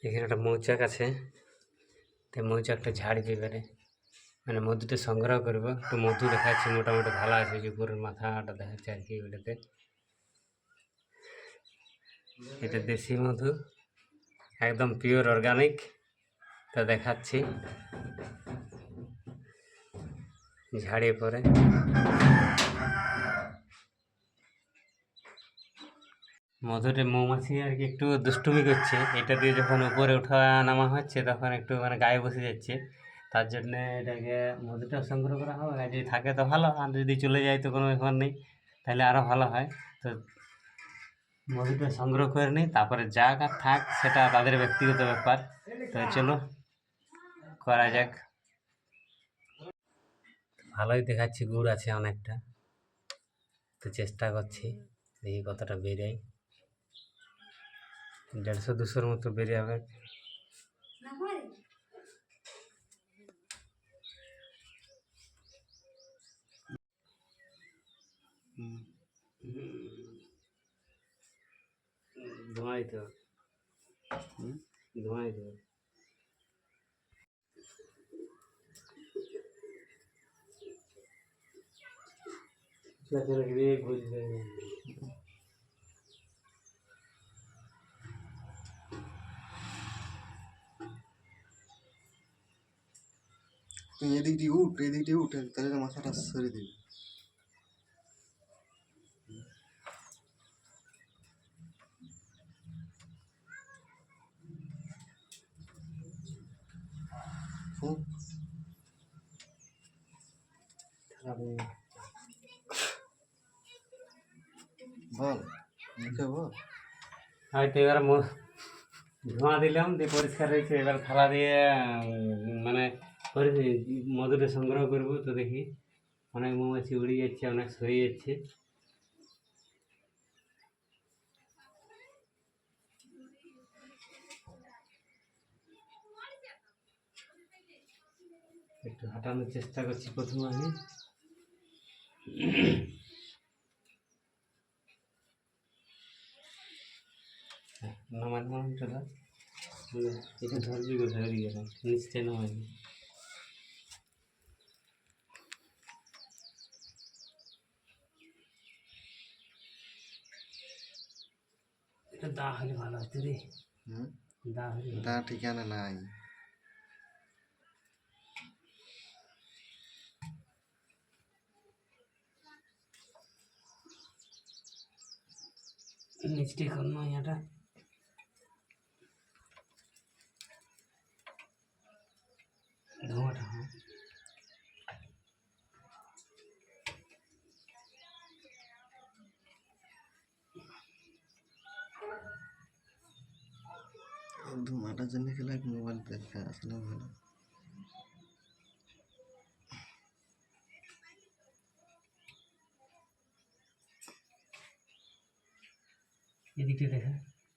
এখানে একটা মৌচাক আছে, তাই মৌচাকটা ঝাড়বে এবারে, মানে মধুটা সংগ্রহ করবো। একটু মধু দেখাচ্ছে, মোটামুটি ভালো আছে, যে উপরের মাথাটা দেখাচ্ছে আর কি ওটাতে। এটা দেশি মধু, একদম পিওর অর্গানিক, তা দেখাচ্ছি ঝাড়িয়ে পরে। মধুতে মৌমাছি আর কি একটু দুষ্টুমি করছে, এটা দিয়ে যখন উপরে ওঠা নামা হচ্ছে তখন একটু মানে গায়ে বসে যাচ্ছে, তার জন্যে এটাকে মধুটা সংগ্রহ করা হবে। আর যদি থাকে তো ভালো, আর যদি চলে যায় তো কোনো ব্যাপার নেই, তাহলে আরও ভালো হয়। তো মধুটা সংগ্রহ করে নিই, তারপরে যাক আর থাক সেটা তাদের ব্যক্তিগত ব্যাপার। তো চলো করা যাক। ভালোই দেখাচ্ছি, গুড় আছে অনেকটা, তো চেষ্টা করছি দেখি কতটা বেরোয়। 150-200 মতো বেরিয়ে যাবে। ধোঁয়া দিতে হবে, ধোঁয়া দিতে হবে। তুই এদিক দিয়ে উঠ, এদিক দিয়ে উঠ, তাহলে মাথাটা সরে দিবি। বল মুখে বল। হয়তো এবার ধোঁয়া দিলাম দিয়ে পরিষ্কার হয়েছে, এবার থালা দিয়ে মানে মধুটা সংগ্রহ করবো। তো দেখি অনেক মৌমাছি উড়ে যাচ্ছে, অনেক সরে যাচ্ছে। একটু হাঁটানোর চেষ্টা করছি প্রথমে আমি। নামার মানটা এটা ধরবি কোথায়, ওদিকে নিশ্চয় নামাইনি। এটা দা হলে ভালো হতো রে, দা হলে দা ঠিকানা নাই। নিচটি এখন নয়, এটা ধোঁয়াটা ধোঁয়াটার জন্য খেলে মোবাইল দেখা আসলে ভালো। এদিকটা দেখা,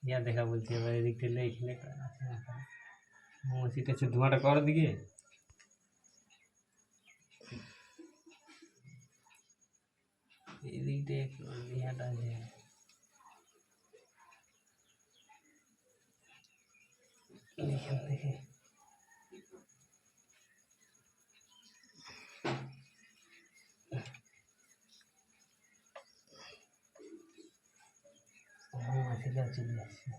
ইয়া দেখা বলছে। এবার এদিক থেকে এখানে মৌমাছিটা আছে, ধোঁয়াটা করার দিকে এদিকটা ইয়াটা আছে। এখান থেকে মৌমাছিটা চলে আসছে।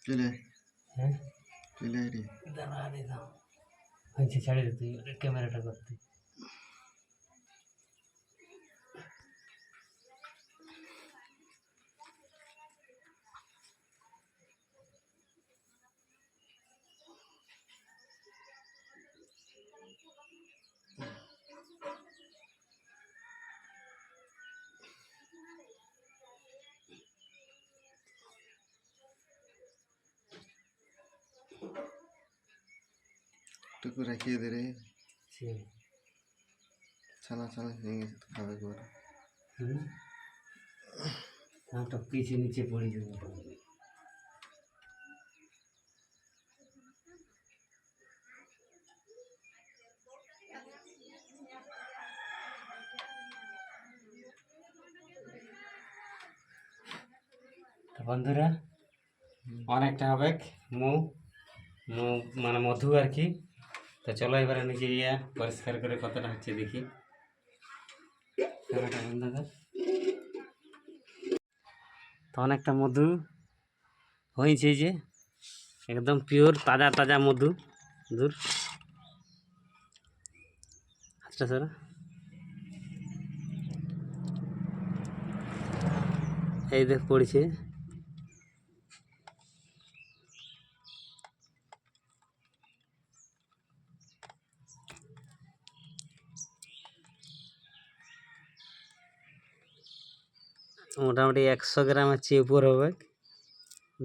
চলে হ্যাঁ চলে রে, দাঁড়া রে, দাও হয়েছে, ছাড়ে দে তুই ক্যামেরাটা করতে। টুকু রাখিয়ে দে রে। সে ছানা ছানা হয়ে গেছে তো খাবে করে। তো পিছিয়ে নিচে পড়ে যাবো। বন্ধুরা অনেকটা হবে মৌ মৌ মানে মধু আর কি। তো চলো এবারে নিচে গিয়ে পরিষ্কার করে কতটা হচ্ছে দেখি। ক্যামেরাটা বন্ধ কর। তো অনেকটা মধু হয়েছে যে একদম পিওর তাজা তাজা মধু। দূর আচ্ছা স্যার এই দেখ পড়ছে। মোটামুটি 100 গ্রামের চেয়ে উপর হবে,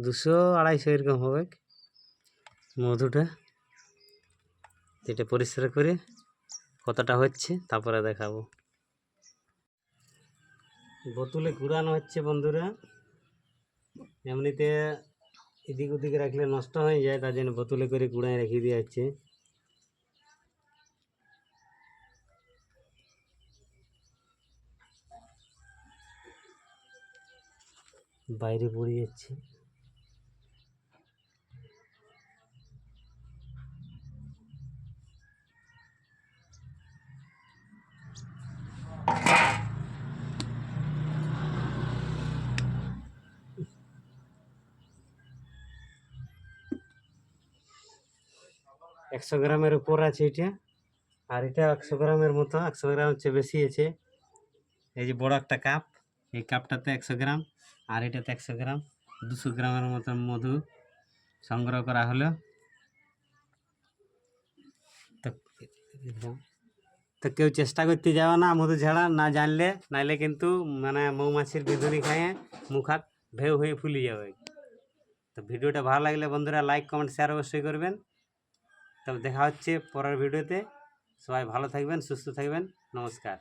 200-250 এরকম হবে মধুটা। এটা পরিষ্কার করে কতটা হচ্ছে তারপরে দেখাবো। বোতলে ঘুরানো হচ্ছে বন্ধুরা, এমনিতে এদিক ওদিক রাখলে নষ্ট হয়ে যায়, তার জন্য বোতলে করে গুঁড়ায় রেখে দিয়ে যাচ্ছে। বাইরে পড়ে যাচ্ছে। একশো গ্রামের উপর আছে এটা, আর এটা 100 গ্রামের মতো, 100 গ্রামের চেয়ে বেশি আছে। এই যে বড় একটা কাপ, এই কাপটাতে 100 গ্রাম, আর এটাতে 100 গ্রাম, 200 গ্রামের মতো মধু সংগ্রহ করা হলো। তো তো কেউ চেষ্টা করতে যাবে না মধু ঝাড়া না জানলে, নাইলে কিন্তু মানে মৌমাছির বিঁধুনি খাইয়ে মুখ হাত ঢেউ হয়ে ফুলে যাবে। তো ভিডিওটা ভালো লাগলে বন্ধুরা লাইক কমেন্ট শেয়ার অবশ্যই করবেন। তবে দেখা হচ্ছে পরের ভিডিওতে। সবাই ভালো থাকবেন, সুস্থ থাকবেন, নমস্কার।